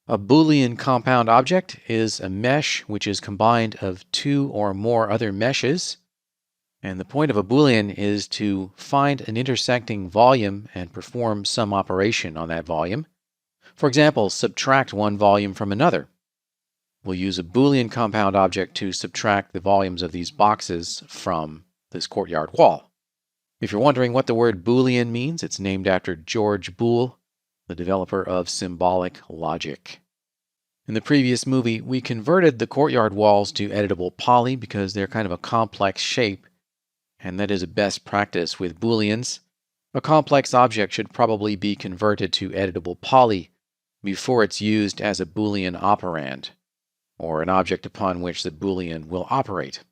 A Boolean compound object is a mesh which is combined of two or more other meshes. And the point of a Boolean is to find an intersecting volume and perform some operation on that volume. For example, subtract one volume from another. We'll use a Boolean compound object to subtract the volumes of these boxes from this courtyard wall. If you're wondering what the word Boolean means, it's named after George Boole, the developer of symbolic logic. In the previous movie, we converted the courtyard walls to Editable Poly because they're kind of a complex shape, and that is a best practice with Booleans. A complex object should probably be converted to Editable Poly before it's used as a Boolean operand, or an object upon which the Boolean will operate.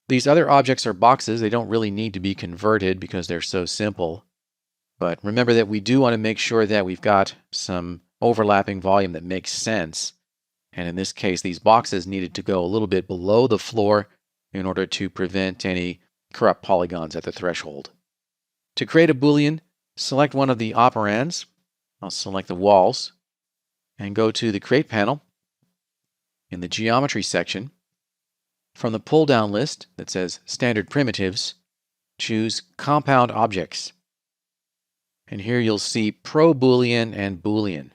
These other objects are boxes. They don't really need to be converted because they're so simple. But remember that we do want to make sure that we've got some overlapping volume that makes sense. And in this case, these boxes needed to go a little bit below the floor in order to prevent any corrupt polygons at the threshold. To create a Boolean, select one of the operands. I'll select the walls and go to the Create panel. In the Geometry section, from the pull-down list that says Standard Primitives, choose Compound Objects. And here you'll see Pro-Boolean and Boolean.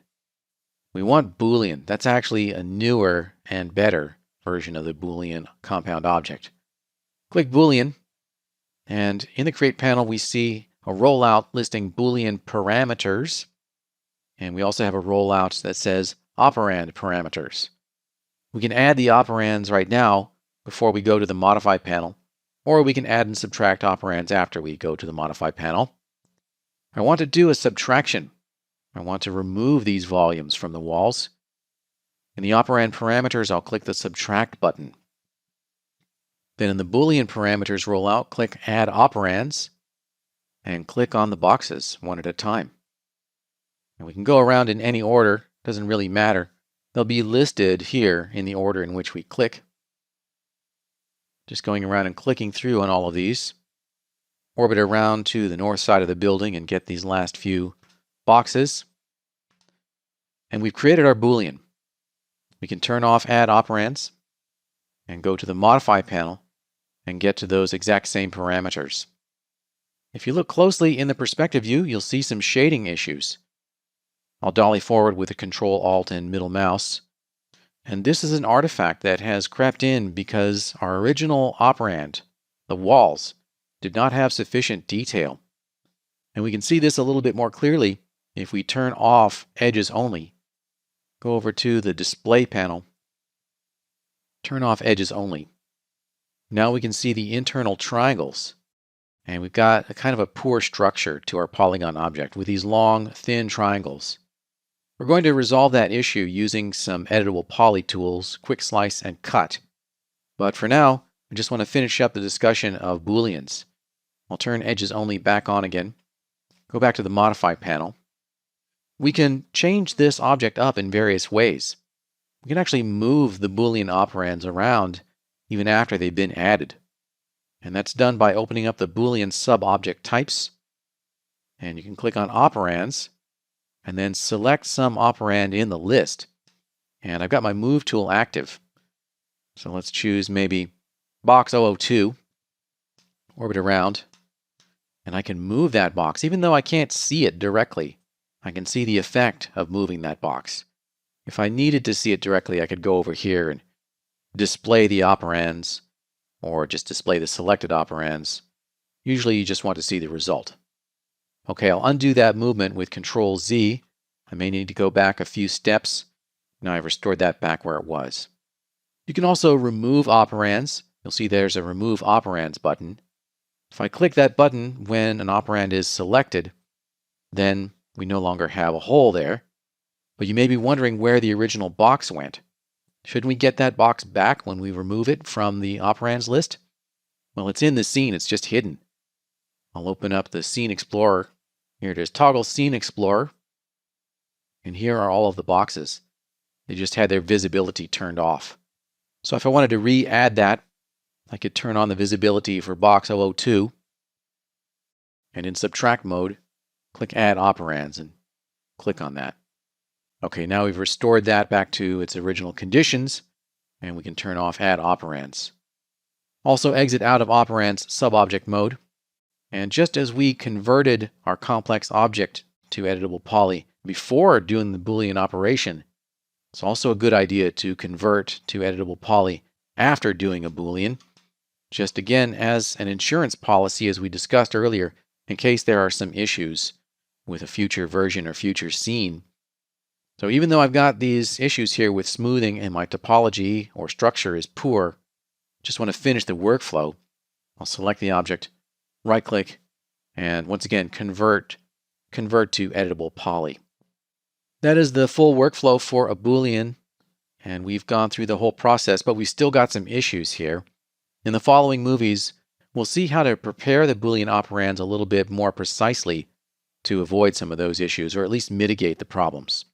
We want Boolean. That's actually a newer and better version of the Boolean compound object. Click Boolean, and in the Create panel we see a rollout listing Boolean parameters, and we also have a rollout that says operand parameters. We can add the operands right now before we go to the Modify panel, or we can add and subtract operands after we go to the Modify panel. I want to do a subtraction. I want to remove these volumes from the walls. In the operand parameters, I'll click the Subtract button. Then in the Boolean parameters rollout, click Add Operands, and click on the boxes one at a time. And we can go around in any order, doesn't really matter. They'll be listed here in the order in which we click. Just going around and clicking through on all of these. Orbit around to the north side of the building and get these last few boxes. And we've created our Boolean. We can turn off Add Operands and go to the Modify panel and get to those exact same parameters. If you look closely in the perspective view, you'll see some shading issues. I'll dolly forward with the Control Alt and middle mouse. And this is an artifact that has crept in because our original operand, the walls, did not have sufficient detail. And we can see this a little bit more clearly if we turn off Edges Only. Go over to the Display panel. Turn off Edges Only. Now we can see the internal triangles. And we've got a kind of a poor structure to our polygon object with these long, thin triangles. We're going to resolve that issue using some Editable Poly tools, Quick Slice and Cut. But for now, I just want to finish up the discussion of Booleans. I'll turn Edges Only back on again. Go back to the Modify panel. We can change this object up in various ways. We can actually move the Boolean operands around even after they've been added. And that's done by opening up the Boolean sub-object types. And you can click on Operands, and then select some operand in the list. And I've got my Move tool active. So let's choose maybe box 002, orbit around, and I can move that box. Even though I can't see it directly, I can see the effect of moving that box. If I needed to see it directly, I could go over here and display the operands, or just display the selected operands. Usually you just want to see the result. Okay, I'll undo that movement with Control Z. I may need to go back a few steps. Now I've restored that back where it was. You can also remove operands. You'll see there's a Remove Operands button. If I click that button when an operand is selected, then we no longer have a hole there. But you may be wondering where the original box went. Shouldn't we get that box back when we remove it from the operands list? Well, it's in the scene, it's just hidden. I'll open up the Scene Explorer. Here it is, Toggle Scene Explorer. And here are all of the boxes. They just had their visibility turned off. So if I wanted to re-add that, I could turn on the visibility for box 002. And in Subtract mode, click Add Operands and click on that. Okay, now we've restored that back to its original conditions, and we can turn off Add Operands. Also exit out of operands subobject mode. And just as we converted our complex object to editable poly before doing the Boolean operation, it's also a good idea to convert to editable poly after doing a Boolean, just again as an insurance policy as we discussed earlier, in case there are some issues with a future version or future scene. So even though I've got these issues here with smoothing and my topology or structure is poor, just want to finish the workflow. I'll select the object, right-click, and once again, convert to editable poly. That is the full workflow for a Boolean, and we've gone through the whole process, but we still got some issues here. In the following movies, we'll see how to prepare the Boolean operands a little bit more precisely to avoid some of those issues, or at least mitigate the problems.